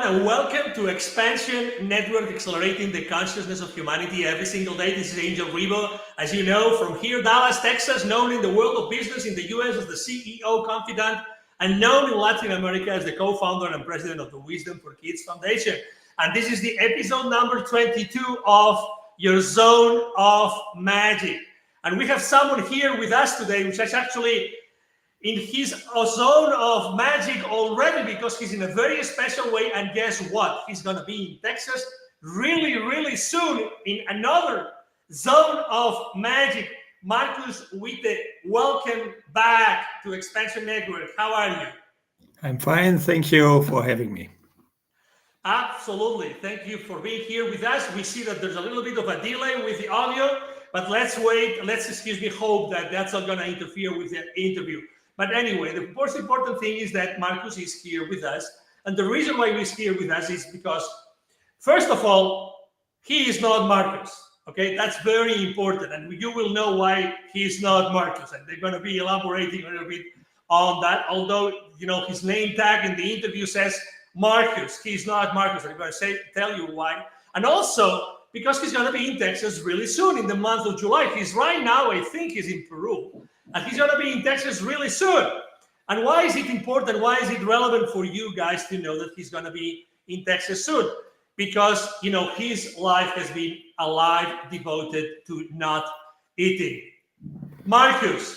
and welcome to Xpnsion Network, accelerating the consciousness of humanity every single day. This is Angel Ribo, as you know, from here, Dallas, Texas, known in the world of business in the US as the CEO confidant, and known in Latin America as the co-founder and president of the Wisdom for Kids Foundation. And this is the episode number 22 of Your Zone of Magic. And we have someone here with us today, which is actually in his zone of magic already, because he's in a very special way. And guess what? He's going to be in Texas really soon in another zone of magic. Markus Witte, welcome back to Xpnsion Network. How are you? I'm fine. Thank you for having me. Absolutely. Thank you for being here with us. We see that there's a little bit of a delay with the audio, but let's wait. Let's, hope that that's not going to interfere with the interview. But anyway, the most important thing is that Markus is here with us. And the reason why he's here with us is because, first of all, he is not Markus. Okay, that's very important. And you will know why he's not Markus. And they're going to be elaborating a little bit on that. Although, you know, his name tag in the interview says Markus. He's not Markus. I'm going to tell you why. And also, because he's going to be in Texas really soon in the month of July. He's right now, I think he's in Peru. And he's going to be in Texas really soon. And why is it important? Why is it relevant for you guys to know that he's going to be in Texas soon? Because, you know, his life has been a life devoted to not eating. Markus,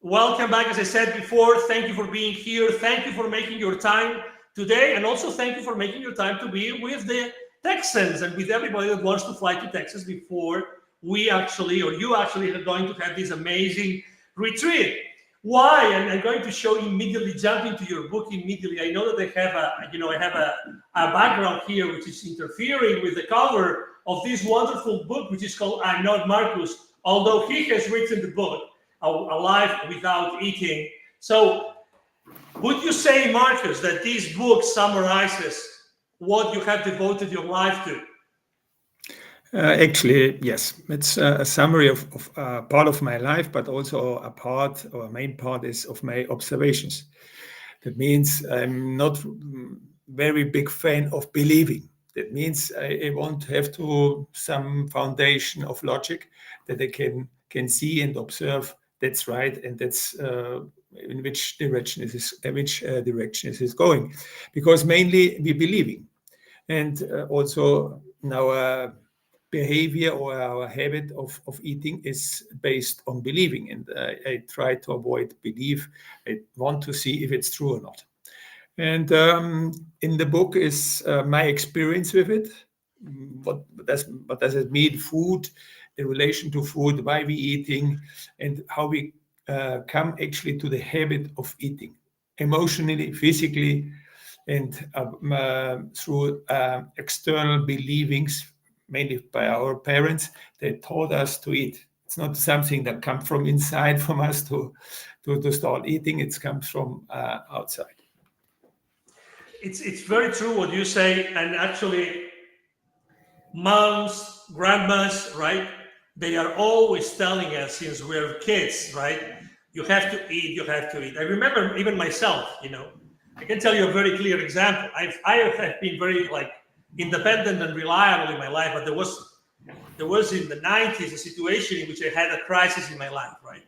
welcome back. As I said before, thank you for being here. Thank you for making your time today. And also thank you for making your time to be with the Texans and with everybody that wants to fly to Texas before we actually, or you actually are going to have this amazing retreat. Why? And I'm going to show you immediately, jump into your book immediately. I know that I have a background here which is interfering with the cover of this wonderful book, which is called I'm Not Markus, although he has written the book, A Life Without Eating. So would you say, Markus, that this book summarizes what you have devoted your life to? Actually, yes. It's a summary of part of my life, but also a main part is of my observations. That means I'm not very big fan of believing. That means I want to have some foundation of logic that I can see and observe. That's right, and that's in which direction it is going. Because mainly we believing, and also now. Behavior or our habit of eating is based on believing, and I try to avoid belief. I want to see if it's true or not. And in the book is my experience with it. What does it mean? Food, in relation to food, why we eating, and how we come actually to the habit of eating, emotionally, physically, and through external believings. Mainly by our parents, they taught us to eat. It's not something that comes from inside from us to start eating. It comes from outside. It's very true what you say. And actually, moms, grandmas, right? They are always telling us since we're kids, right? You have to eat, you have to eat. I remember even myself, you know, I can tell you a very clear example. I have been very independent and reliable in my life, but there was in the 90s a situation in which I had a crisis in my life, right?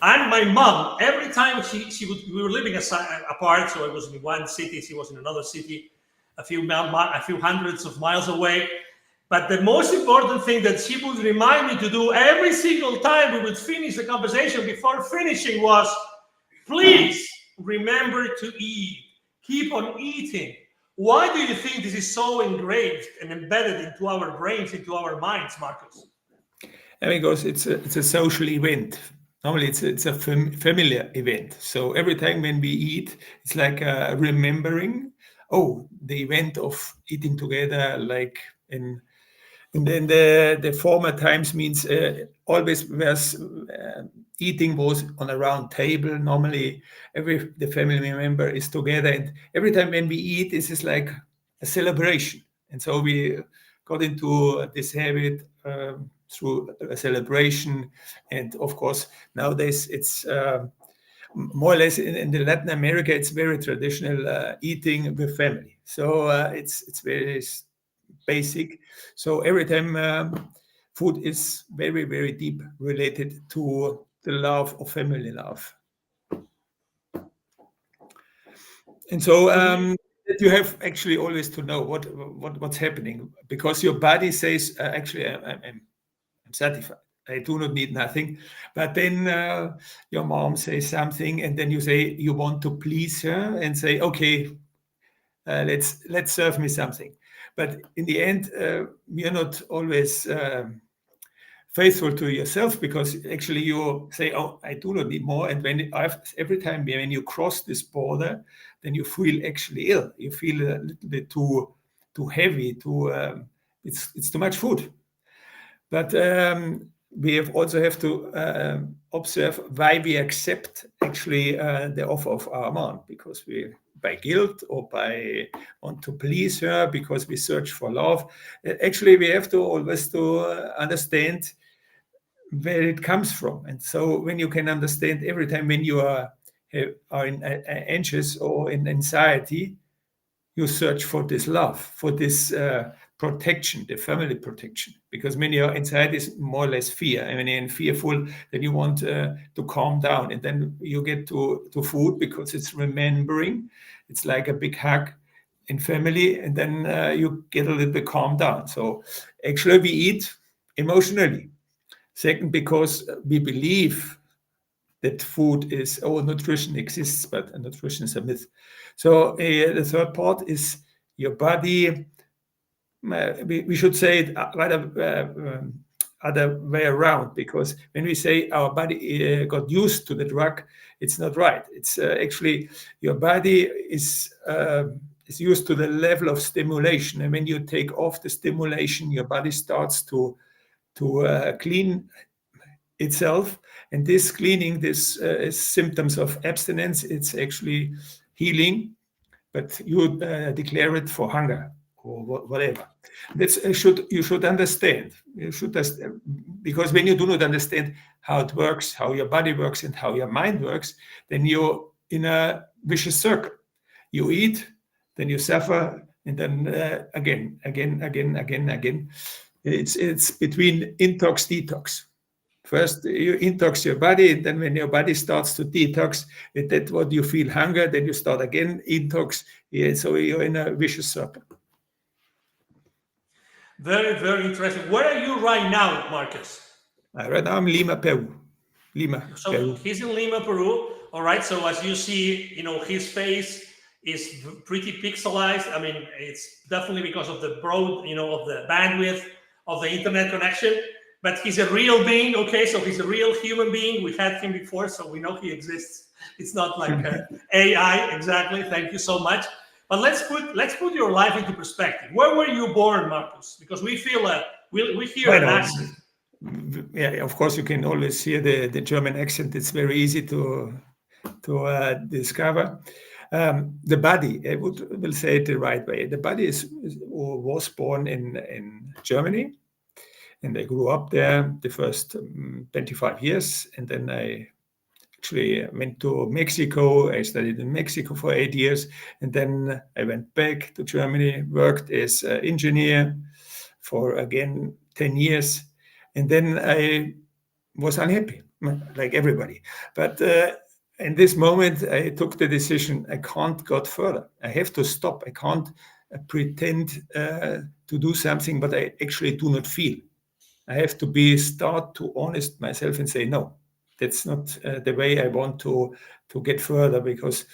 And my mom, every time we were living apart, so I was in one city, she was in another city, a few hundreds of miles away. But the most important thing that she would remind me to do every single time we would finish the conversation before finishing was, please remember to eat, keep on eating. Why do you think this is so engraved and embedded into our brains, into our minds, Markus? Because it's a social event. Normally, it's a familiar event. So every time when we eat, it's like remembering. Oh, the event of eating together, like in the former times means always was eating was on a round table. Normally, the family member is together, and every time when we eat, this is like a celebration. And so we got into this habit through a celebration. And of course, nowadays it's more or less in the Latin America, it's very traditional eating with family. So it's very basic. So every time food is very, very deep related to the love of family love. And so you have actually always to know what's happening, because your body says, actually, I'm satisfied. I do not need nothing. But then your mom says something, and then you say you want to please her and say, okay, let's serve me something. But in the end, you're not always faithful to yourself, because actually you say, oh, I do not need more. And every time when you cross this border, then you feel actually ill. You feel a little bit too heavy. It's too much food. But we also have to observe why we accept actually the offer of our mom, because we, by guilt or by want to please her, because we search for love. Actually, we have to always understand where it comes from. And so when you can understand every time when you are anxious or in anxiety, you search for this love, for this protection, the family protection. Because when your anxiety is more or less fear, and when you're fearful, then you want to calm down. And then you get to food, because it's remembering. It's like a big hug in family, and then you get a little bit calmed down. So actually we eat emotionally. Second, because we believe that food is, nutrition exists, but nutrition is a myth. So the third part is your body. We should say it rather other way around, because when we say our body got used to the drug, it's not right. It's actually your body is used to the level of stimulation, and when you take off the stimulation, your body starts to clean itself. And this cleaning, this is symptoms of abstinence. It's actually healing, but you declare it for hunger or whatever. That's you should understand. You should because when you do not understand how it works, how your body works, and how your mind works, then you're in a vicious circle. You eat, then you suffer, and then again. It's between intox, detox. First, you intox your body, and then when your body starts to detox, that's what you feel hunger, then you start again, intox. Yeah, so you're in a vicious circle. Very, very interesting. Where are you right now, Marcus? Right now I'm in Lima, Peru. So Peru. he's in Lima, Peru. All right. So as you see, his face is pretty pixelized. I mean, it's definitely because of the broad, of the bandwidth of the internet connection. But he's a real being. Okay, so he's a real human being. We had him before, so we know he exists. It's not like AI. Exactly. Thank you so much. But let's put your life into perspective. Where were you born, Marcus? Because we feel we hear an accent. Yeah, of course, you can always hear the German accent. It's very easy to discover. The body, I will say it the right way. The body was born in Germany, and I grew up there the first 25 years, and then I actually went to Mexico. I studied in Mexico for 8 years, and then I went back to Germany, worked as an engineer for, again, 10 years. And then I was unhappy, like everybody. But in this moment, I took the decision, I can't go further. I have to stop. I can't pretend to do something, but I actually do not feel. I have to start to honest myself and say, no, that's not the way I want to get further, because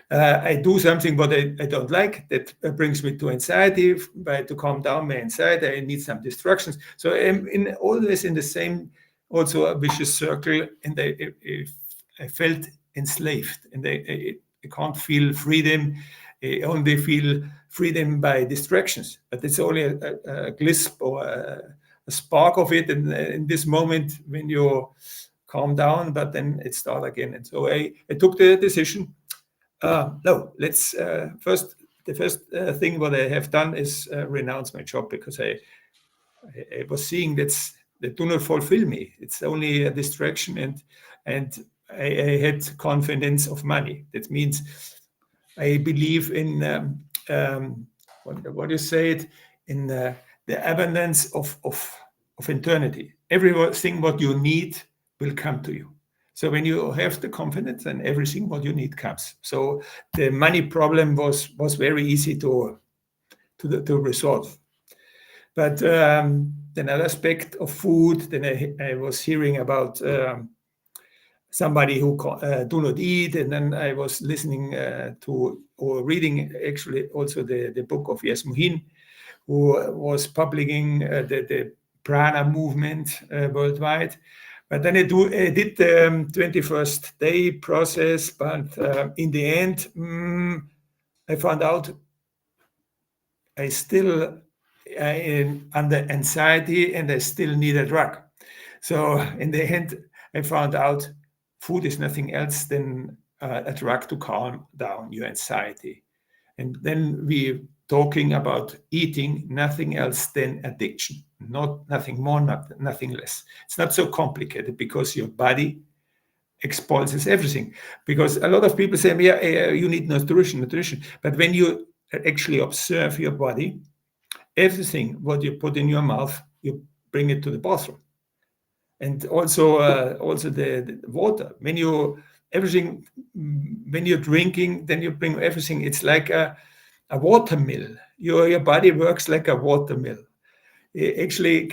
I do something what I don't like. That brings me to anxiety. To calm down my anxiety, I need some distractions. So I'm always in the same, also a vicious circle, and I felt enslaved, and I can't feel freedom. I only feel freedom by distractions, but it's only a glisp or a spark of it, and in this moment when you calm down, but then it starts again. And so I took the decision. No, let's the first thing what I have done is renounce my job, because I was seeing that do not fulfill me. It's only a distraction, and I had confidence of money. That means I believe in what you say it, in the abundance of eternity. Everything what you need will come to you. So when you have the confidence, then everything what you need comes. So the money problem was very easy to resolve. But another aspect of food, then I was hearing about somebody who do not eat, and then I was listening to or reading actually also the book of Yasmuhin, who was publishing the prana movement worldwide. But then I did the 21st day process, but in the end, I found out I still under anxiety and I still need a drug. So in the end, I found out food is nothing else than a drug to calm down your anxiety. And then we talking about eating, nothing else than addiction, nothing more, nothing less. It's not so complicated because your body expulses everything. Because a lot of people say, yeah, you need nutrition. But when you actually observe your body, everything what you put in your mouth, you bring it to the bathroom. And also the water. When you're drinking, then you bring everything. It's like a water mill. Your body works like a water mill. Actually,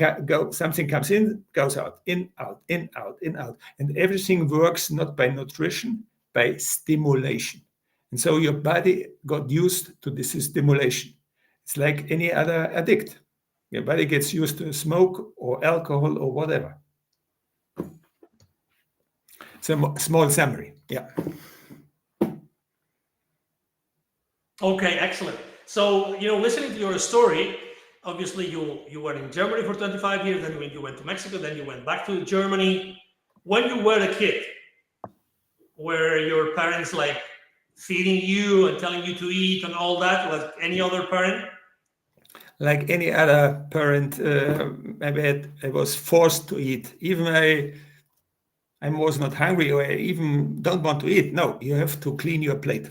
something comes in, goes out, in, out, in, out, in, out. And everything works not by nutrition, by stimulation. And so your body got used to this stimulation. It's like any other addict. Your body gets used to smoke or alcohol or whatever. So small summary, yeah. Okay, excellent. So, listening to your story, obviously you were in Germany for 25 years, then when you went to Mexico, then you went back to Germany. When you were a kid, were your parents like feeding you and telling you to eat and all that, like any other parent? Like any other parent, I was forced to eat. Even I was not hungry or I even don't want to eat. No, you have to clean your plate.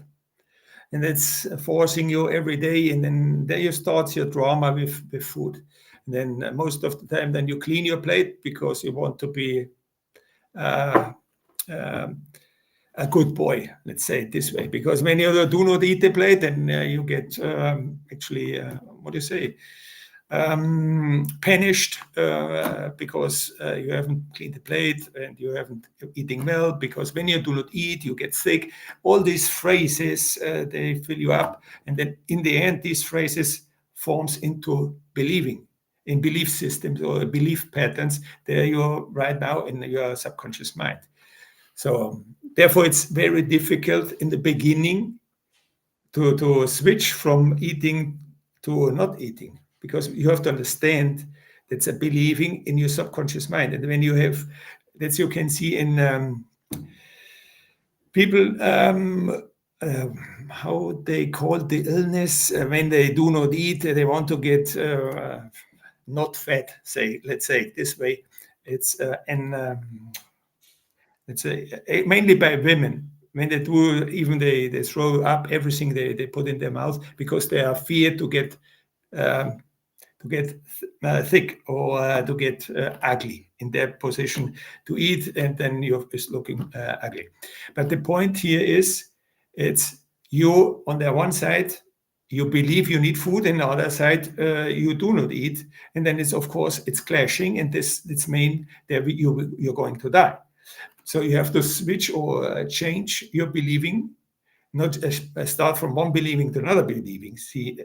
And it's forcing you every day. And then there you start your drama with food. And then most of the time, then you clean your plate because you want to be a good boy, let's say it this way. Because when you do not eat the plate, then you get what do you say? Punished because you haven't cleaned the plate and you haven't eating well, because when you do not eat you get sick. All these phrases they fill you up, and then in the end these phrases forms into in belief systems or belief patterns there you are right now in your subconscious mind. So therefore it's very difficult in the beginning to switch from eating to not eating, because you have to understand that's a believing in your subconscious mind. And when you have, that you can see in people, how they call the illness, when they do not eat, they want to get not fat, let's say it this way. It's let's say mainly by women. When they do, even they throw up everything they put in their mouth because they are feared to get thick or to get ugly in their position to eat, and then you're just looking ugly. But the point here is, it's you on the one side, you believe you need food, and the other side you do not eat, and then it's of course it's clashing, and this means that you're going to die. So you have to switch or change your believing, not start from one believing to another believing. See,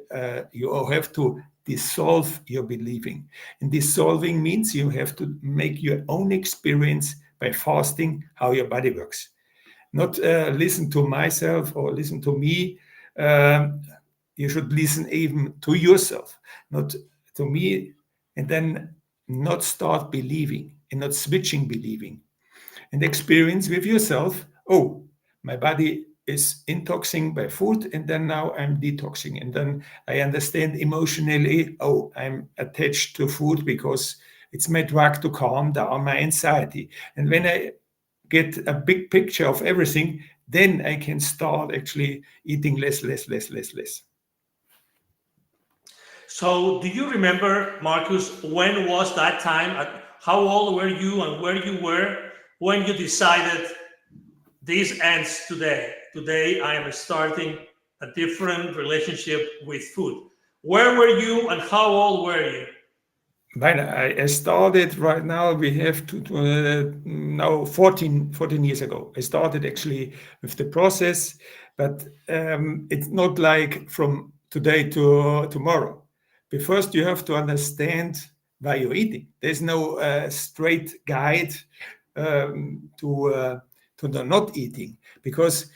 you have to dissolve your believing. And dissolving means you have to make your own experience by fasting how your body works. Not listen to myself or listen to me. You should listen even to yourself, not to me, and then not start believing and not switching believing. And experience with yourself, oh, my body is intoxing by food, and then now I'm detoxing. And then I understand emotionally, oh, I'm attached to food because it's my drug to calm down my anxiety. And when I get a big picture of everything, then I can start actually eating less. So, do you remember, Marcus, when was that time? How old were you and where you were when you decided this ends today? Today, I am starting a different relationship with food. Where were you and how old were you? When I started right now, we have now 14 years ago. I started actually with the process, but it's not like from today to tomorrow. But first, you have to understand why you're eating. There's no straight guide to the not eating, because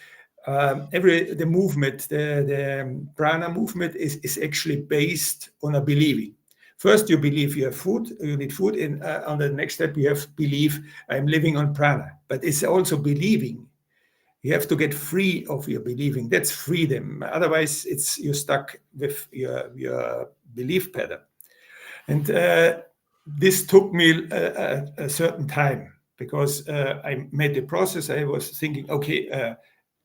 the movement, the prana movement is actually based on a believing. First, you believe you have food, you need food, and on the next step, you have belief I'm living on prana. But it's also believing. You have to get free of your believing. That's freedom. Otherwise, you're stuck with your belief pattern. And this took me a certain time, because I made the process. I was thinking, okay,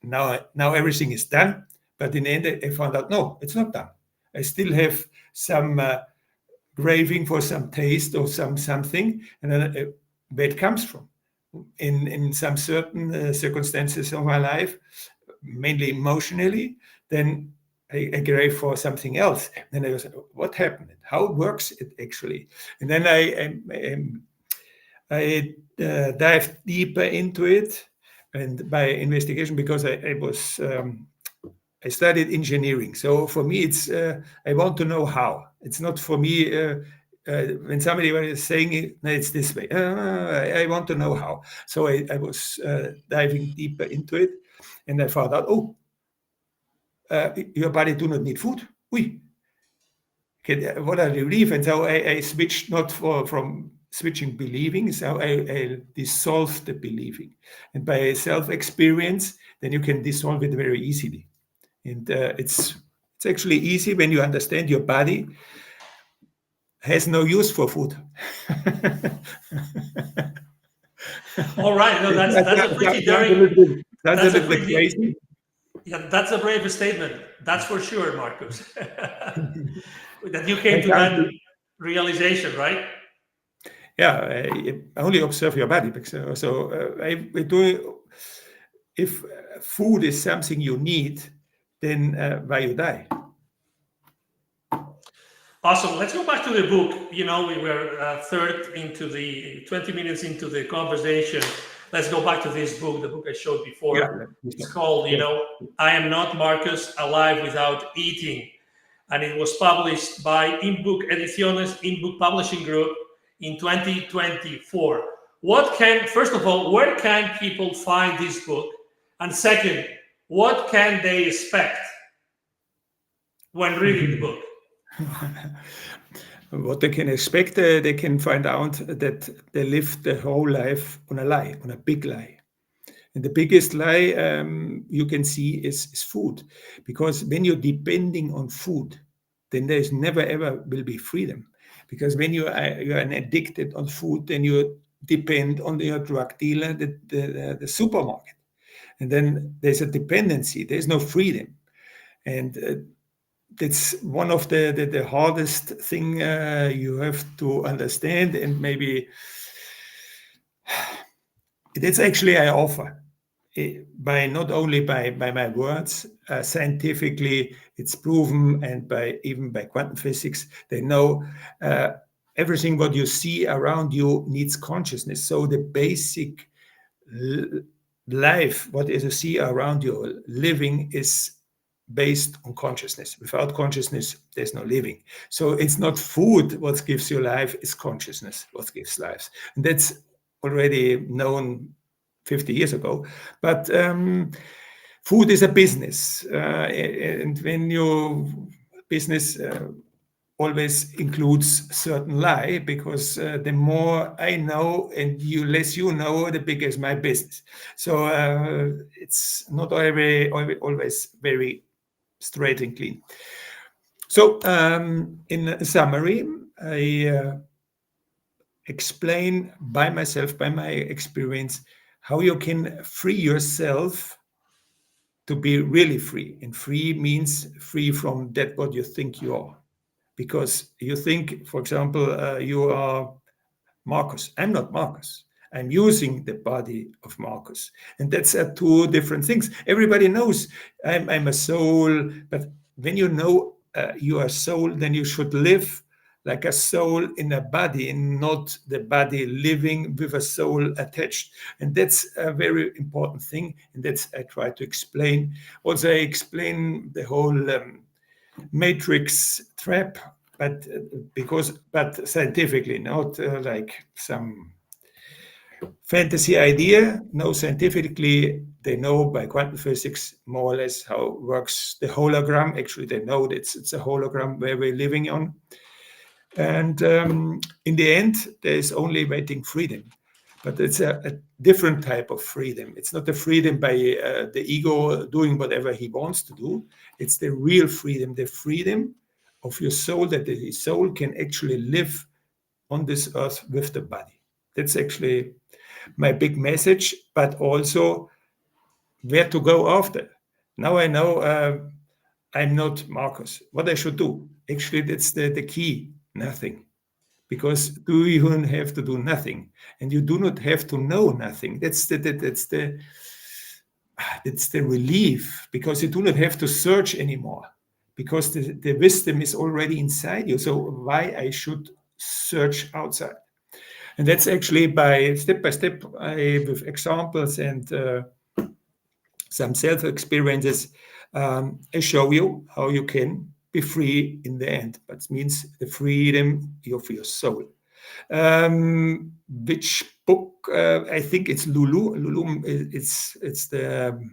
now everything is done. But in the end, I found out, no, it's not done. I still have some craving for some taste or something, and then where it comes from. In some certain circumstances of my life, mainly emotionally, then I crave for something else. Then I was, what happened? How works it actually? And then I dived deeper into it, and by investigation, because I studied engineering. So for me, it's I want to know how. It's not for me when somebody was saying it, no, it's this way. I want to know how. So I was diving deeper into it, and I found out, your body do not need food. Okay, what are the relief? And so I switched not from switching believing, so I dissolved the believing. And by self-experience, then you can dissolve it very easily. And it's actually easy when you understand your body has no use for food. All right, no, that's a pretty daring. Sounds a That's a little bit pretty. crazy. Yeah, that's a brave statement. That's for sure, Marcus. That you came I to can't that realization, right? Yeah, only observe your body. So I do. If food is something you need, then why you die? Awesome. Let's go back to the book. You know, we were third into the 20 minutes into the conversation. Let's go back to this book, the book I showed before. It's called, I Am Not Marcus, Alive Without Eating. And it was published by Imbuk Ediciones, Imbuk Publishing Group in 2024. First of all, where can people find this book? And second, what can they expect when reading the book? What they can expect, they can find out that they live their whole life on a lie, on a big lie. And the biggest lie you can see is food. Because when you're depending on food, then there's never ever will be freedom. Because when you are addicted on food, then you depend on your drug dealer, the supermarket. And then there's a dependency, there's no freedom. And that's one of the hardest thing you have to understand, and maybe that's actually I offer by not only by my words, scientifically it's proven, and even by quantum physics they know everything what you see around you needs consciousness. So the basic life what is you see around you living is based on consciousness. Without consciousness, there's no living. So it's not food what gives you life, it's consciousness what gives life. And that's already known 50 years ago. But food is a business. And when your business always includes certain lie, because the more I know and less you know, the bigger is my business. So it's not always very straight and clean. So in summary, I explain by myself, by my experience, how you can free yourself to be really free. And free means free from that what you think you are. Because you think, for example, you are Markus. I'm not Markus. I'm using the body of Markus. And that's two different things. Everybody knows I'm a soul, but when you know you are soul, then you should live like a soul in a body and not the body living with a soul attached. And that's a very important thing. And that's I try to explain. Also, I explain the whole matrix trap, but scientifically, not like some fantasy idea. No, scientifically, they know by quantum physics more or less how works the hologram. Actually, they know that it's a hologram where we're living on. And in the end, there is only waiting freedom. But it's a different type of freedom. It's not the freedom by the ego doing whatever he wants to do. It's the real freedom, the freedom of your soul, that the soul can actually live on this earth with the body. That's actually my big message, but also where to go after. Now I know I'm not Markus. What I should do? Actually, that's the key, nothing. Because you even have to do nothing, and you do not have to know nothing. That's the relief, because you do not have to search anymore, because the wisdom is already inside you. So why I should search outside? And that's actually by step, with examples and some self-experiences, I show you how you can be free in the end. But it means the freedom of your soul. Which book? I think it's Lulu. Lulu, it's the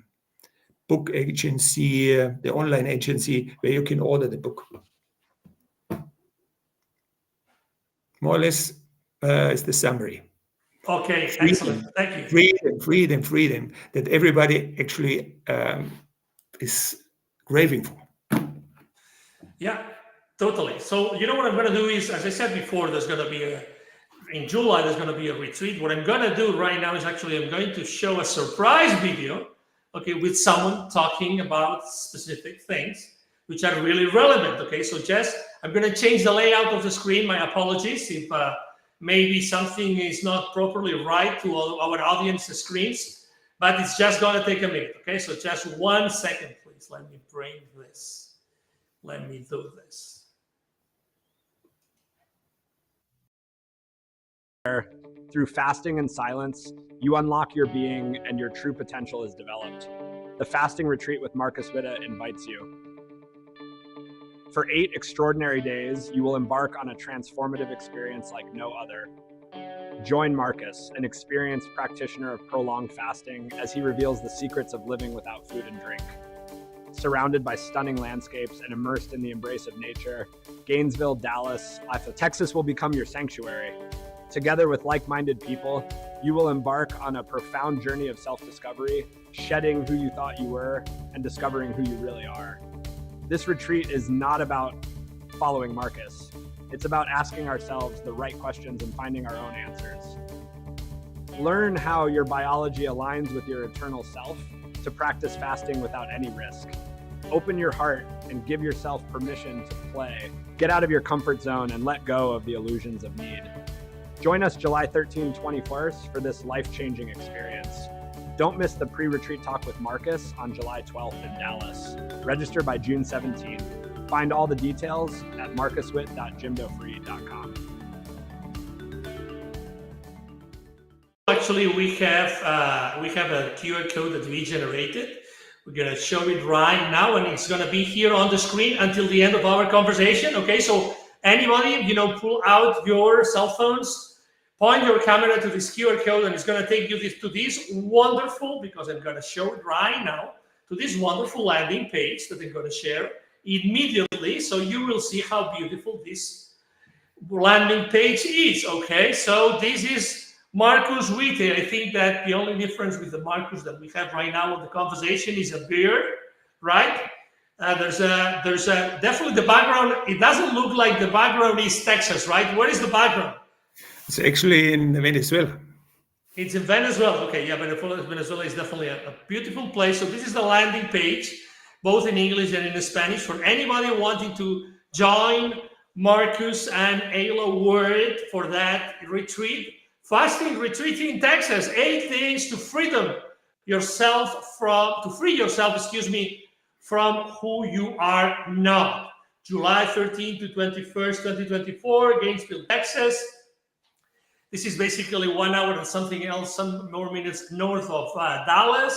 book agency, the online agency where you can order the book. More or less is the summary. Okay, excellent. Thank you. Freedom, that everybody actually is craving for. Yeah, totally. So you know what I'm going to do is, as I said before, there's going to be in July, there's going to be a retreat. What I'm going to do right now is actually I'm going to show a surprise video, okay, with someone talking about specific things which are really relevant, okay? So just, I'm going to change the layout of the screen. My apologies if maybe something is not properly right to our audience's screens, but it's just going to take a minute, okay? So just 1 second, please. Let me bring this. Let me do this. Through fasting and silence, you unlock your being and your true potential is developed. The Fasting Retreat with Markus Witte invites you. For 8 extraordinary days, you will embark on a transformative experience like no other. Join Markus, an experienced practitioner of prolonged fasting, as he reveals the secrets of living without food and drink. Surrounded by stunning landscapes and immersed in the embrace of nature, Gainesville, Dallas, Texas will become your sanctuary. Together with like-minded people, you will embark on a profound journey of self-discovery, shedding who you thought you were and discovering who you really are. This retreat is not about following Markus. It's about asking ourselves the right questions and finding our own answers. Learn how your biology aligns with your eternal self to practice fasting without any risk. Open your heart and give yourself permission to play. Get out of your comfort zone and let go of the illusions of need. Join us July 13, 21st for this life-changing experience. Don't miss the pre-retreat talk with Markus on July 12th in Dallas. Register by June 17th. Find all the details at markuswitte.jimdofree.com. Actually, we have a QR code that we generated. We're going to show it right now, and it's going to be here on the screen until the end of our conversation. Okay, so anybody, pull out your cell phones, point your camera to this QR code, and it's going to take you to this wonderful, because I'm going to show it right now, to this wonderful landing page that I'm going to share immediately. So you will see how beautiful this landing page is. Okay, so this is Markus Witte. I think that the only difference with the Markus that we have right now in the conversation is a beard, right? There's definitely the background. It doesn't look like the background is Texas, right? Where is the background? It's actually in Venezuela. It's in Venezuela. Okay, yeah, Venezuela is definitely a beautiful place. So this is the landing page, both in English and in Spanish, for anybody wanting to join Markus and Ayla Word for that retreat. Fasting retreat in Texas, 8 days to free yourself, from who you are not. July 13 to 21st, 2024, Gainesville, Texas. This is basically 1 hour and something else, some more minutes north of Dallas,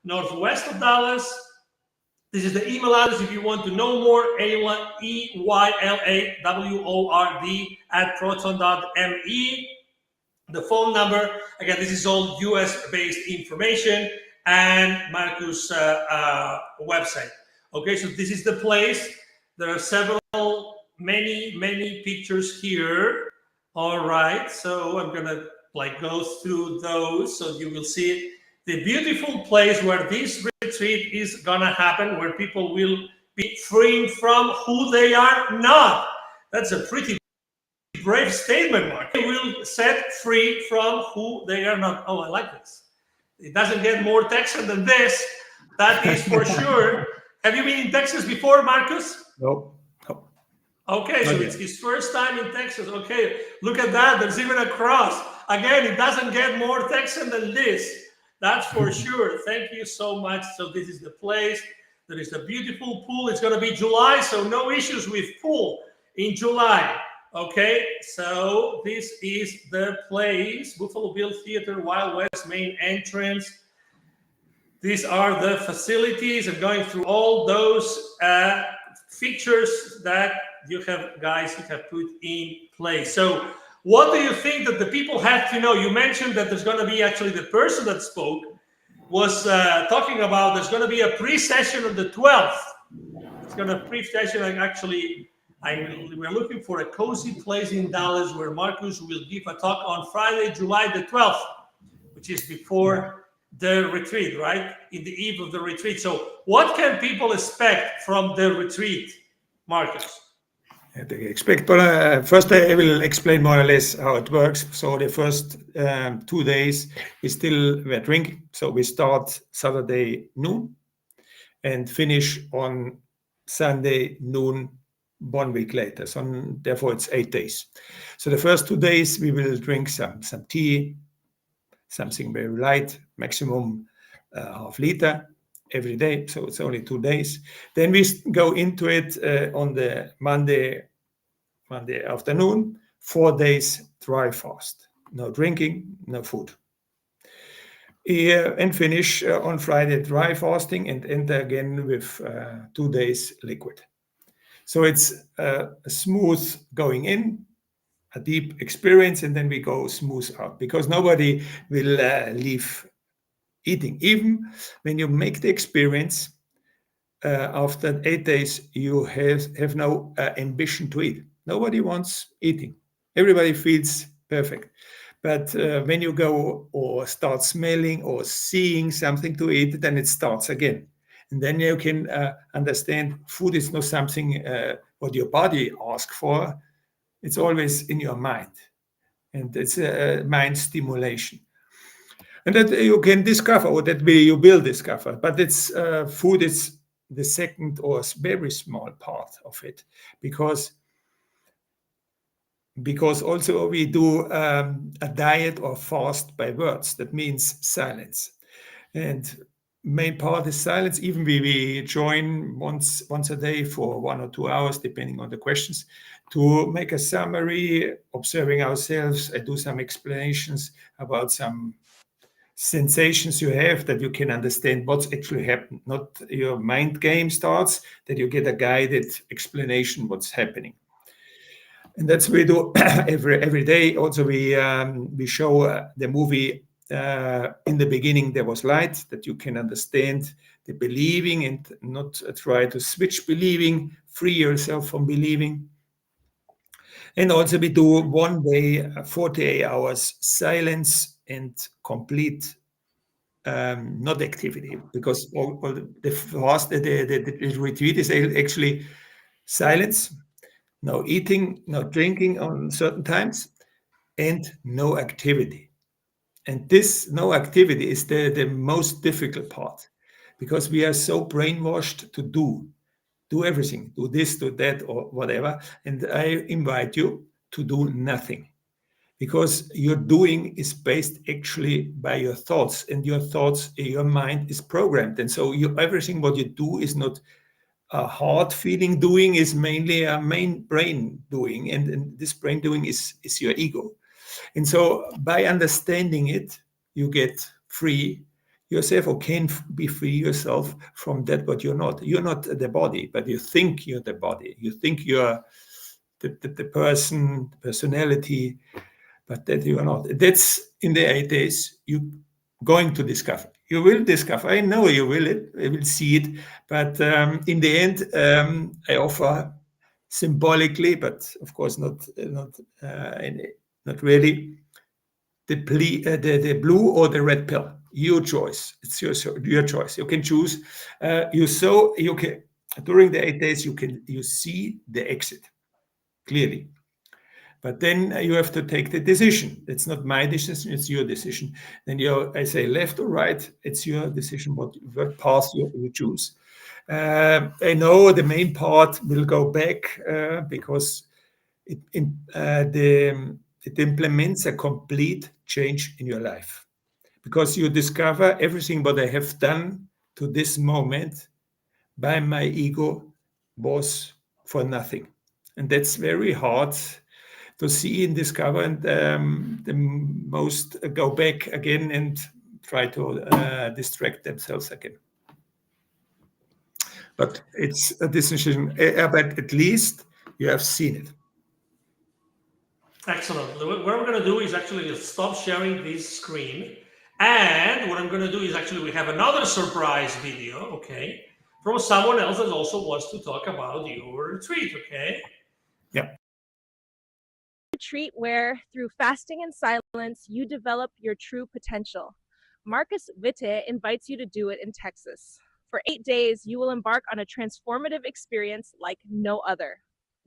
northwest of Dallas. This is the email address if you want to know more, Ayla, EYLAWORD @proton.me. The phone number, again, this is all US-based information, and Markus' website. Okay, so this is the place. There are many pictures here. All right, so I'm gonna go through those so you will see the beautiful place where this retreat is gonna happen, where people will be freeing from who they are not. That's a pretty brave statement, Mark. They will set free from who they are not. Oh, I like this. It doesn't get more Texan than this. That is for sure. Have you been in Texas before, Markus? Nope. Okay, so it's his first time in Texas. Okay, look at that. There's even a cross. Again, it doesn't get more Texan than this. That's for sure. Thank you so much. So this is the place. There is a beautiful pool. It's going to be July, so no issues with pool in July. Okay, so this is the place. Buffalo Bill Theater, Wild West main entrance. These are the facilities, and going through all those features that you have put in place. So what do you think that the people have to know? You mentioned that there's going to be, actually the person that spoke was talking about there's going to be a pre-session on the 12th. It's going to pre-session, and actually we're looking for a cozy place in Dallas where Markus will give a talk on Friday, July the 12th, which is before the retreat, right? In the eve of the retreat. So what can people expect from the retreat, Markus? They expect, but first I will explain more or less how it works. So the first 2 days we're drinking. So we start Saturday noon and finish on Sunday noon 1 week later. So therefore it's 8 days. So the first 2 days we will drink some tea, something very light, maximum half liter every day. So it's only 2 days. Then we go into it on the Monday afternoon, 4 days dry fast. No drinking, no food. And finish on Friday dry fasting and enter again with 2 days liquid. So it's a smooth going in, a deep experience, and then we go smooth out, because nobody will leave eating. Even when you make the experience, after 8 days, you have no ambition to eat. Nobody wants eating. Everybody feels perfect. But when you go or start smelling or seeing something to eat, then it starts again. And then you can understand food is not something what your body asks for. It's always in your mind. And it's a mind stimulation. And that you can discover, or that you will discover. But it's food is the second or very small part of it, because also we do a diet or fast by words. That means silence, and main part is silence. Even we join once a day for 1 or 2 hours, depending on the questions, to make a summary, observing ourselves. I do some explanations about some sensations you have, that you can understand what's actually happened. Not your mind game starts, that you get a guided explanation what's happening. And that's what we do every day. Also, we show the movie. In the beginning, there was light, that you can understand the believing and not try to switch believing, free yourself from believing. And also we do 1 day, 48 hours silence and complete not activity, because all the fast, the retreat is actually silence, no eating, no drinking on certain times, and no activity. And this no activity is the most difficult part, because we are so brainwashed to do everything, do this, do that, or whatever. And I invite you to do nothing, because your doing is based actually by your thoughts, and your thoughts, your mind is programmed. And so everything what you do is not a heart feeling doing, is mainly a main brain doing, and this brain doing is your ego. And so by understanding it, you get free yourself, or can be free yourself from that what you're not. You're not the body, but you think you're the body. You think you're the person, personality, but that you are not. That's in the 8 days you're going to discover. You will discover. I know you will. You will see it. But in the end, I offer symbolically, but of course not really, the blue or the red pill. Your choice. It's your choice. You can choose. You can, during the 8 days you see the exit clearly. But then you have to take the decision. It's not my decision, it's your decision. Then I say left or right, it's your decision what path you choose. I know the main part will go back because it implements a complete change in your life. Because you discover everything what I have done to this moment by my ego was for nothing. And that's very hard to see and discover, and the most go back again and try to distract themselves again. But it's a decision, but at least you have seen it. Excellent. What we're going to do is actually stop sharing this screen. And what I'm going to do is actually we have another surprise video, okay, from someone else that also wants to talk about your retreat, okay? Yeah. Retreat where, through fasting and silence, you develop your true potential. Markus Witte invites you to do it in Texas. For 8 days, you will embark on a transformative experience like no other.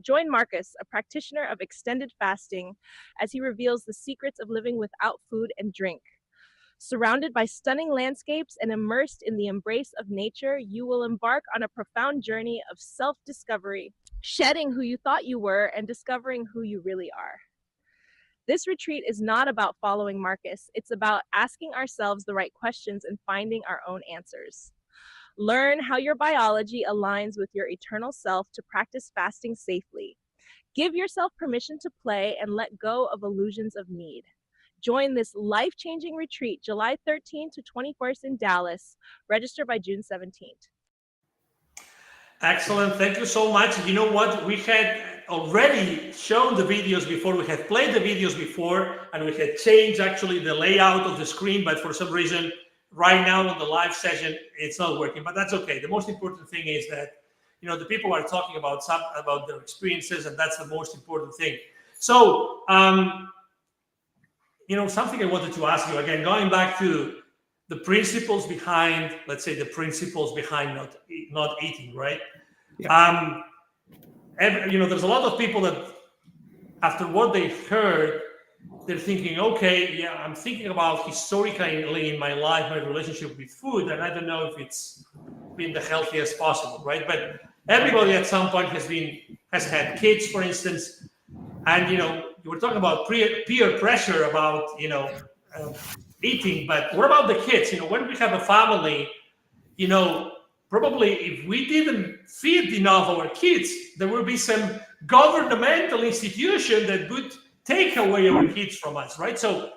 Join Markus, a practitioner of extended fasting, as he reveals the secrets of living without food and drink. Surrounded by stunning landscapes and immersed in the embrace of nature, you will embark on a profound journey of self-discovery, shedding who you thought you were and discovering who you really are. This retreat is not about following Markus. It's about asking ourselves the right questions and finding our own answers. Learn how your biology aligns with your eternal self to practice fasting safely. Give yourself permission to play and let go of illusions of need. Join this life-changing retreat July 13th to 21st in Dallas. Register by June 17th. Excellent. Thank you so much. You know what? We had already shown the videos before. We had played the videos before, and we had changed actually the layout of the screen, but for some reason, right now on the live session, it's not working, but that's okay. The most important thing is that, you know, the people are talking about their experiences, and that's the most important thing. So, you know, something I wanted to ask you again, going back to the principles behind, let's say, the principles behind not eating, right? Yeah. You know, there's a lot of people that after what they heard, they're thinking, okay, yeah, I'm thinking about historically in my life, my relationship with food, and I don't know if it's been the healthiest possible, right? But everybody at some point has had kids, for instance, and, you know, you were talking about peer pressure about, you know, eating, but what about the kids? You know, when we have a family, you know, probably if we didn't feed enough our kids, there will be some governmental institution that would take away our kids from us, right? So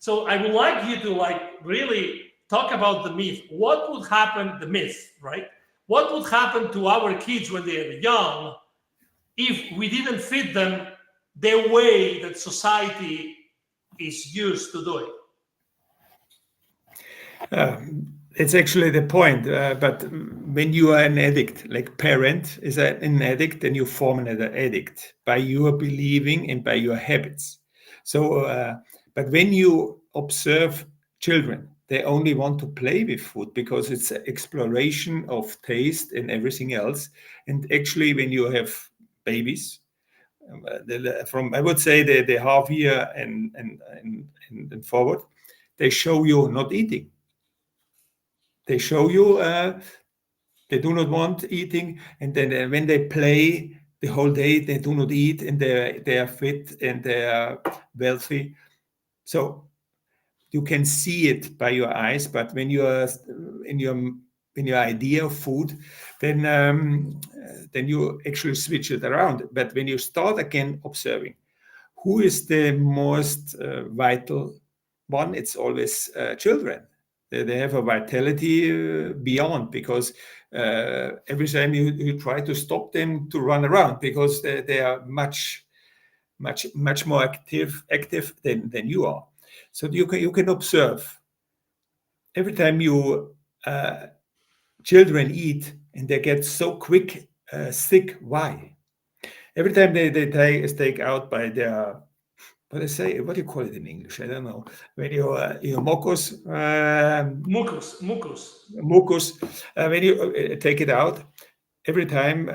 I would like you to really talk about the myth. What would happen, the myth, right? What would happen to our kids when they are young if we didn't feed them the way that society is used to do it? It's actually the point. But when you are an addict, like parent is an addict, then you form another addict by your believing and by your habits. So, but when you observe children, they only want to play with food because it's an exploration of taste and everything else. And actually, when you have babies, from I would say the half year and forward, they show you not eating. They show you they do not want eating, and then when they play the whole day, they do not eat, and they are fit and they are wealthy. So you can see it by your eyes, but when you are in your idea of food, then you actually switch it around. But when you start again observing, who is the most vital one? It's always children. They have a vitality beyond, because every time you try to stop them to run around, because they are much more active than you are. So you can observe every time you children eat and they get so quick sick. Why? Every time they take out by their, what do you call it in English? I don't know. When your mucus, mucus. When you take it out, every time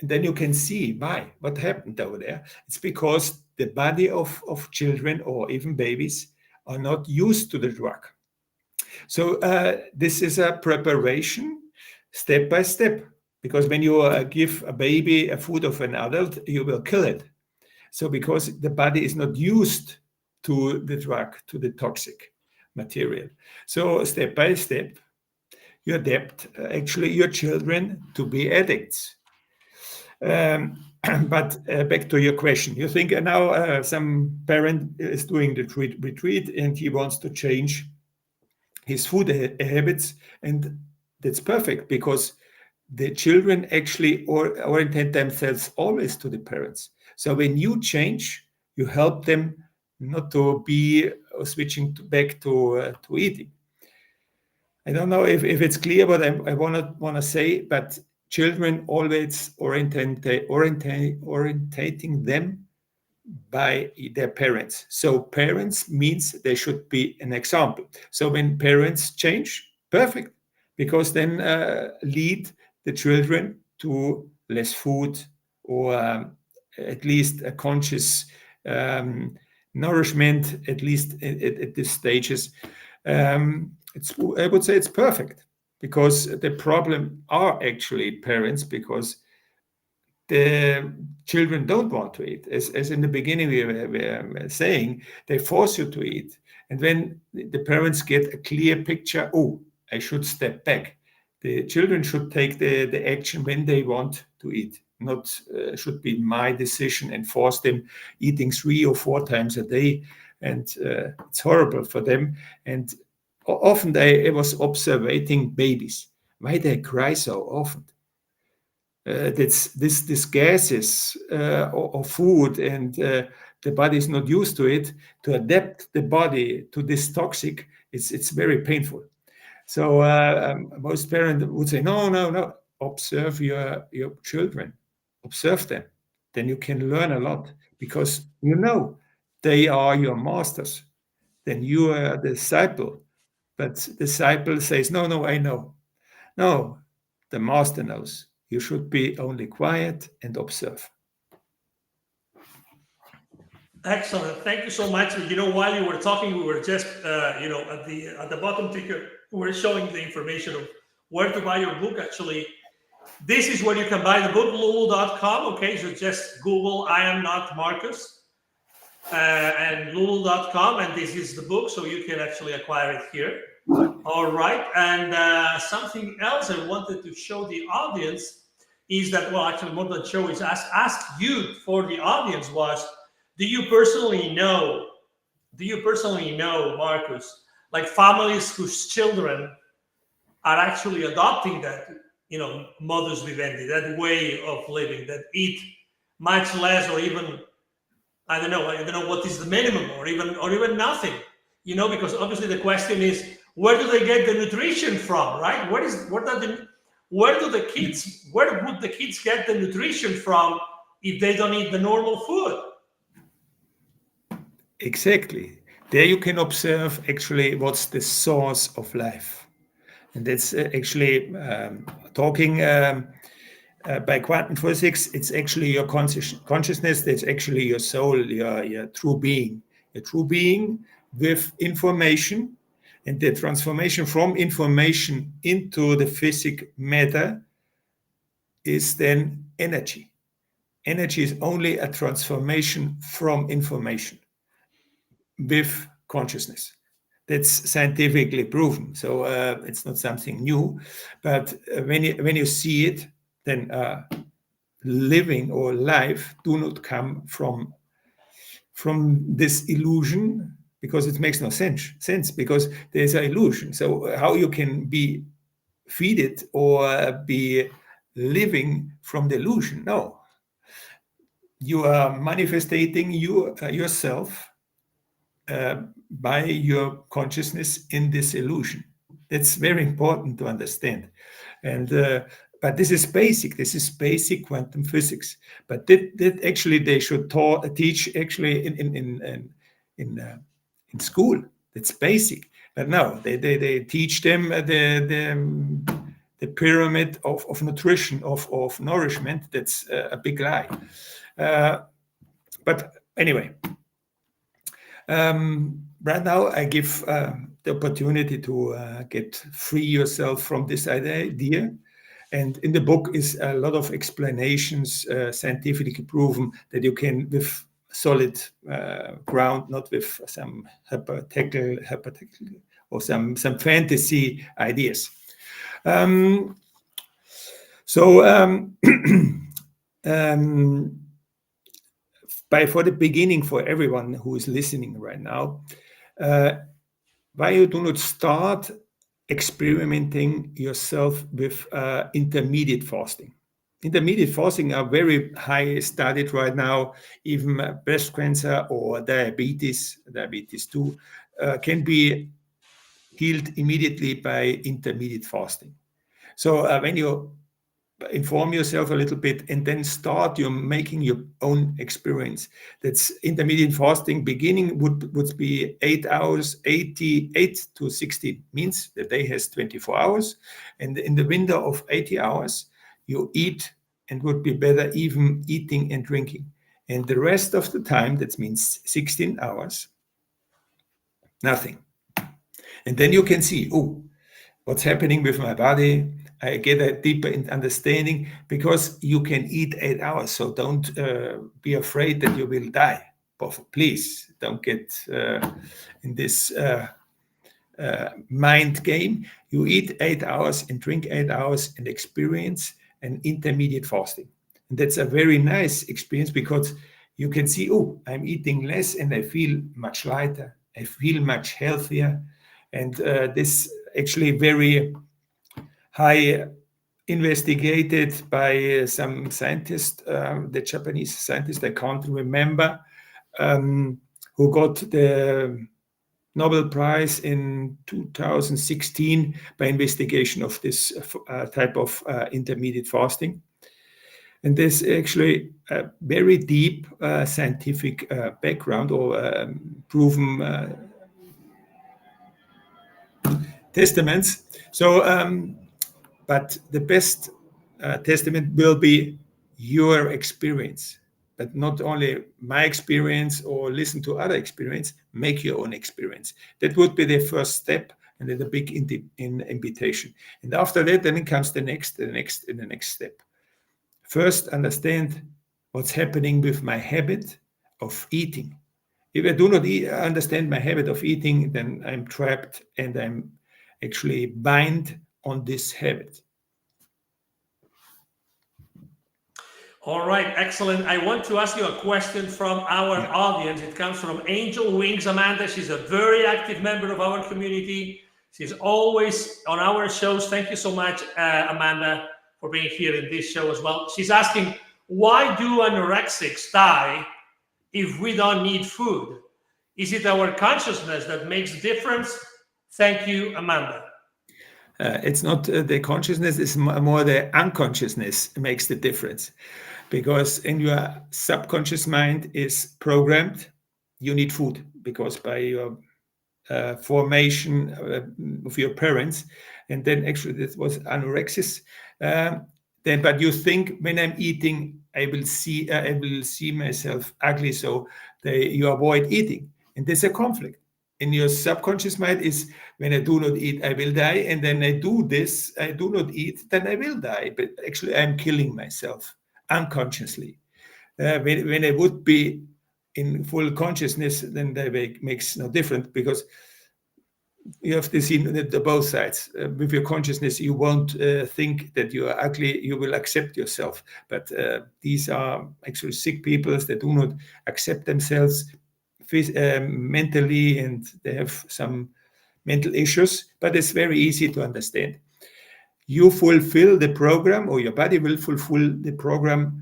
then you can see why, what happened over there. It's because the body of children or even babies are not used to the drug. So this is a preparation step by step, because when you give a baby a food of an adult, you will kill it. So because the body is not used to the drug, to the toxic material. So step by step, you adapt actually your children to be addicts. But back to your question, you think now some parent is doing the retreat and he wants to change his food habits, and that's perfect, because the children actually orientate themselves always to the parents. So when you change, you help them not to be switching back to eating. I don't know if it's clear what I want to say, but children always orientating them by their parents. So parents means they should be an example. So when parents change, perfect, because then lead the children to less food, or at least a conscious nourishment, at least at these stages. I would say it's perfect, because the problem are actually parents, because the children don't want to eat. As in the beginning we were saying, they force you to eat. And when the parents get a clear picture, oh, I should step back. The children should take the action when they want to eat. Not should be my decision and force them eating 3 or 4 times a day. And it's horrible for them. And often I was observing babies, why they cry so often. This gases of food, and the body is not used to it. To adapt the body to this toxic, it's very painful. So most parents would say, no, observe your children, observe them. Then you can learn a lot, because they are your masters. Then you are a disciple, but disciple says, no, I know. No, the master knows. You should be only quiet and observe. Excellent. Thank you so much. While you were talking, we were just, at the bottom ticker, we were showing the information of where to buy your book. Actually, this is where you can buy the book, lulu.com. Okay, so just Google "I am not Markus" and lulu.com, and this is the book, so you can actually acquire it here. All right, and something else I wanted to show the audience is that, well, actually more than show, is ask you for the audience was, do you personally know, Markus, like families whose children are actually adopting that, modus vivendi, that way of living, that eat much less, or even, I don't know what is the minimum, or even nothing, because obviously the question is, where do they get the nutrition from, right? Where would the kids get the nutrition from if they don't eat the normal food? Exactly. There you can observe actually what's the source of life. And that's actually talking by quantum physics, it's actually your consciousness, that's actually your soul, your true being. Your true being with information, and the transformation from information into the physical matter is then energy. Energy is only a transformation from information with consciousness. That's scientifically proven. So it's not something new. But when you see it, then living or life do not come from this illusion, because it makes no sense because there's an illusion. So how you can be feed it or be living from the illusion? No. You are manifesting yourself by your consciousness in this illusion. That's very important to understand. And but this is basic. This is basic quantum physics. But that actually they should teach actually in school. That's basic. But no, they teach them the pyramid of nutrition, of nourishment. That's a big lie. But anyway, right now I give the opportunity to get free yourself from this idea. And in the book is a lot of explanations, scientifically proven, that you can, with solid ground, not with some hypothetical or some fantasy ideas. For the beginning, for everyone who is listening right now, why you do not start experimenting yourself with intermediate fasting. Intermediate fasting are very high studied right now. Even breast cancer or diabetes 2, can be healed immediately by intermediate fasting. So when you inform yourself a little bit and then start making your own experience. That's intermediate fasting. Beginning would be 8 hours, 88 to 60 means the day has 24 hours. And in the window of 80 hours, you eat, and would be better even eating and drinking. And the rest of the time, that means 16 hours, nothing. And then you can see, what's happening with my body. I get a deeper understanding, because you can eat 8 hours. So don't be afraid that you will die. But please don't get in this mind game. You eat 8 hours and drink 8 hours and experience an intermediate fasting. And that's a very nice experience, because you can see, I'm eating less and I feel much lighter. I feel much healthier. And this actually very high investigated by some scientist, the Japanese scientist, I can't remember, who got the Nobel Prize in 2016 by investigation of this type of intermediate fasting. And there's actually a very deep scientific background or proven testaments. So, but the best testament will be your experience, but not only my experience or listen to other experience, make your own experience. That would be the first step, and then the big invitation. And after that, then it comes the next step. First, understand what's happening with my habit of eating. If I do not understand my habit of eating, then I'm trapped and I'm actually bind on this habit. All right, excellent. I want to ask you a question from our audience. It comes from Angel Wings Amanda. She's a very active member of our community. She's always on our shows. Thank you so much, Amanda, for being here in this show as well. She's asking, why do anorexics die if we don't need food? Is it our consciousness that makes a difference? Thank you, Amanda. It's not the consciousness, it's more the unconsciousness makes the difference. Because in your subconscious mind is programmed, you need food, because by your formation of your parents, and then actually this was anorexia. But you think, when I'm eating, I will see myself ugly, so you avoid eating, and there's a conflict. in your subconscious mind is, when I do not eat, I will die. And then I do this, I do not eat, then I will die. But actually, I'm killing myself unconsciously. When I would be in full consciousness, then that makes no difference, because you have to see the both sides. With your consciousness, you won't think that you are ugly. You will accept yourself. But these are actually sick people that do not accept themselves mentally, and they have some mental issues. But it's very easy to understand. You fulfill the program, or your body will fulfill the program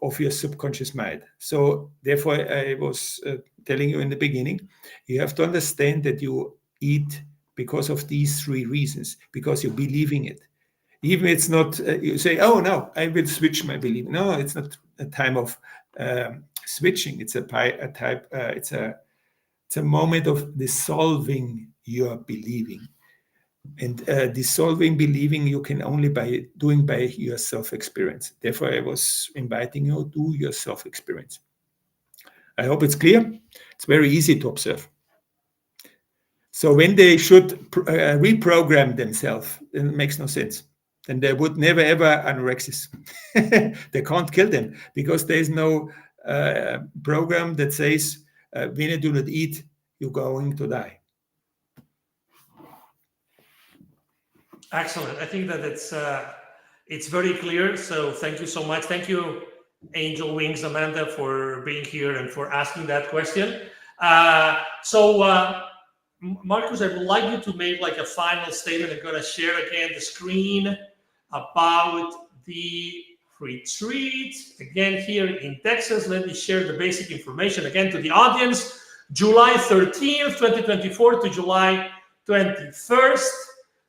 of your subconscious mind. So therefore, I was telling you in the beginning, you have to understand that you eat because of these three reasons, because you believe in it. Even it's not, you say, oh no, I will switch my belief. No, it's not a time of switching. It's it's a moment of dissolving your believing. And dissolving believing you can only by doing by your self-experience. Therefore, I was inviting you to your self-experience. I hope it's clear. It's very easy to observe. So when they should reprogram themselves, then it makes no sense. Then they would never ever anorexis. They can't kill them, because there is no program that says when you do not eat, you're going to die. Excellent. I think that it's very clear. So thank you so much. Thank you, Angel Wings Amanda, for being here and for asking that question. Markus, I would like you to make like a final statement. I'm going to share again the screen about the retreat. Again, here in Texas, let me share the basic information again to the audience. July 13th, 2024 to July 21st.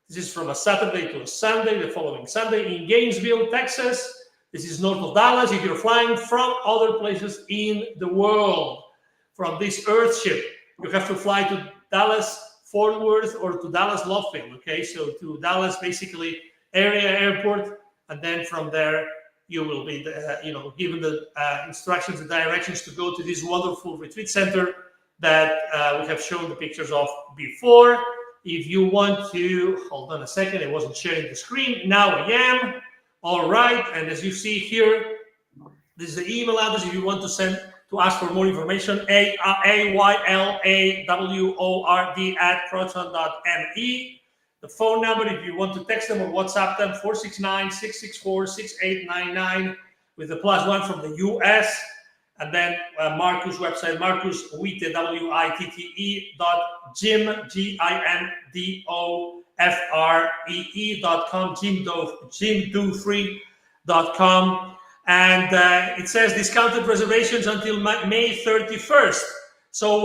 This is from a Saturday to a Sunday, the following Sunday in Gainesville, Texas. This is north of Dallas. If you're flying from other places in the world, from this Earth ship, you have to fly to Dallas Fort Worth or to Dallas Love Field. Okay, so to Dallas, basically area airport, and then from there you will be, given the instructions and directions to go to this wonderful retreat center that we have shown the pictures of before. If you want to, hold on a second, I wasn't sharing the screen. Now I am. All right. And as you see here, this is the email address if you want to ask for more information, aylaword@proton.me. The phone number, if you want to text them or WhatsApp them, 469-664-6899 with the +1 from the US. And then Markus' website, Markus Witte, WITTE.gym, GINDOFREE.com, gymdo3.com. And it says discounted reservations until May 31st. So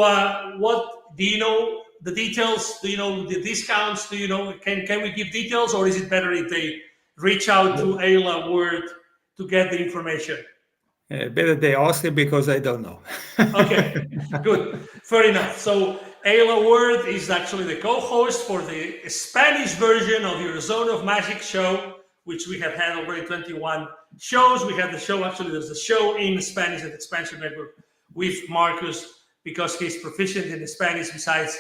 what do you know the details? Do you know the discounts? Do you know, can we give details, or is it better if they reach out to Ayla Word to get the information? Better they ask him, because I don't know. Okay, good. Fair enough. So Ayla Word is actually the co-host for the Spanish version of your Zone of Magic show, which we have had already 21 shows. We had the show, actually there's a show in Spanish at Xpnsion Network with Markus, because he's proficient in Spanish besides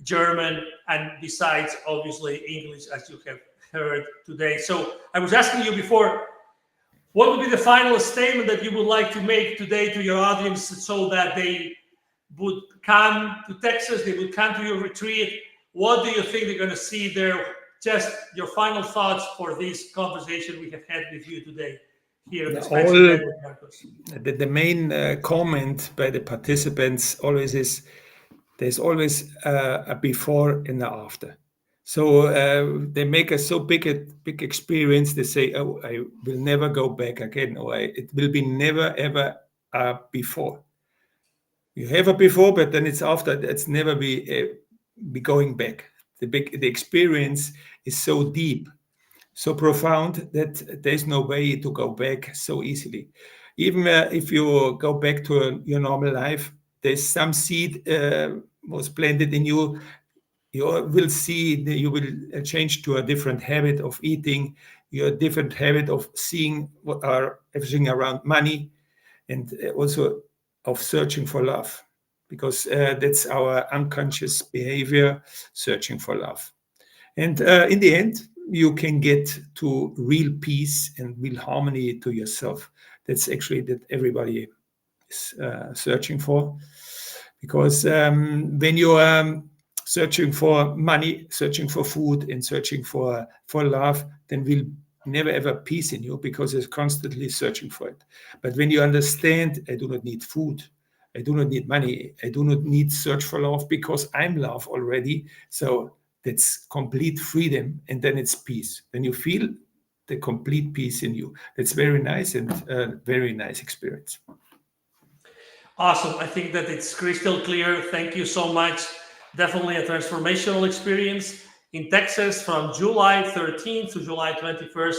German and besides obviously English, as you have heard today. So I was asking you before, what would be the final statement that you would like to make today to your audience so that they would come to Texas, they would come to your retreat? What do you think they're going to see there? Just your final thoughts for this conversation we have had with you today here at Xpnsion Network, Markus. The main comment by the participants always is, there's always a before and a after. So they make a so big experience. They say, "Oh, I will never go back again," or "It will be never ever before." You have a before, but then it's after. It's never be going back. The experience is so deep, so profound, that there's no way to go back so easily. Even if you go back to your normal life, there's some seed was planted in you. You will see that you will change to a different habit of eating, your different habit of seeing what are everything around money, and also of searching for love. because that's our unconscious behavior, searching for love. And in the end, you can get to real peace and real harmony to yourself. That's actually that everybody is searching for. Because when you are searching for money, searching for food, and searching for love, then we'll never ever peace in you, because it's constantly searching for it. But when you understand, I do not need food, I do not need money, I do not need search for love, because I'm love already. So that's complete freedom, and then it's peace. Then you feel the complete peace in you. That's very nice, and very nice experience. Awesome. I think that it's crystal clear. Thank you so much. Definitely a transformational experience in Texas from July 13th to July 21st,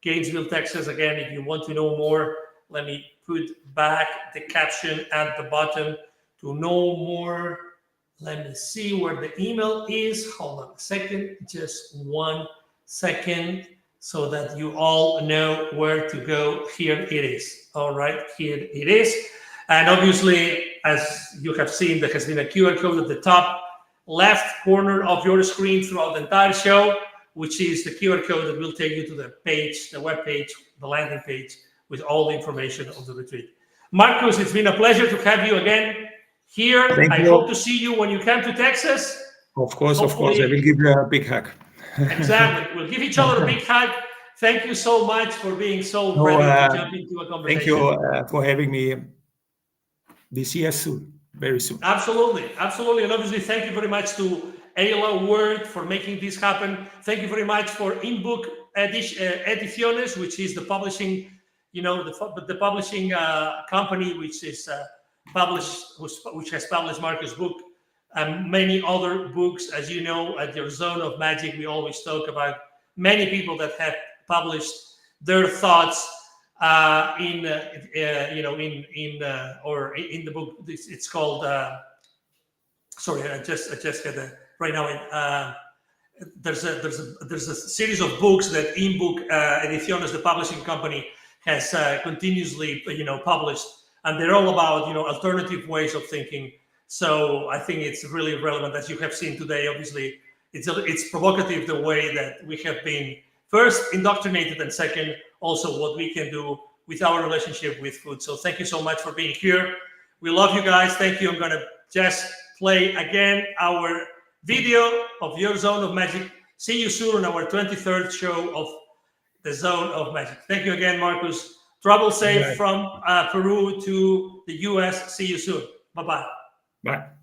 Gainesville, Texas. Again, if you want to know more, let me put back the caption at the bottom to know more. Let me see where the email is. Hold on a second, just 1 second, so that you all know where to go. Here it is. All right, here it is. And obviously, as you have seen, there has been a QR code at the top left corner of your screen throughout the entire show, which is the QR code that will take you to the page, the web page, the landing page, with all the information of the retreat. Markus, it's been a pleasure to have you again here. I hope to see you when you come to Texas. Of course, of course. I will give you a big hug. Exactly. We'll give each other a big hug. Thank you so much for being so ready to jump into a conversation. Thank you for having me. We see us soon, very soon. Absolutely, absolutely. And obviously, thank you very much to Ayla Word for making this happen. Thank you very much for Imbuk Ediciones, which is the publishing, the publishing company which is which has published Markus' book and many other books. As you know, at your Zone of Magic, we always talk about many people that have published their thoughts in the book. It's called. Sorry, I just had right now. There's a series of books that Imbuk Ediciones, the publishing company, has continuously published, and they're all about alternative ways of thinking. So I think it's really relevant, as you have seen today. Obviously, it's provocative the way that we have been first indoctrinated, and second, also what we can do with our relationship with food. So thank you so much for being here. We love you guys. Thank you. I'm going to just play again our video of your Zone of Magic. See you soon on our 23rd show of the Zone of Magic. Thank you again, Markus. Travel safe from Peru to the US. See you soon. Bye-bye. Bye.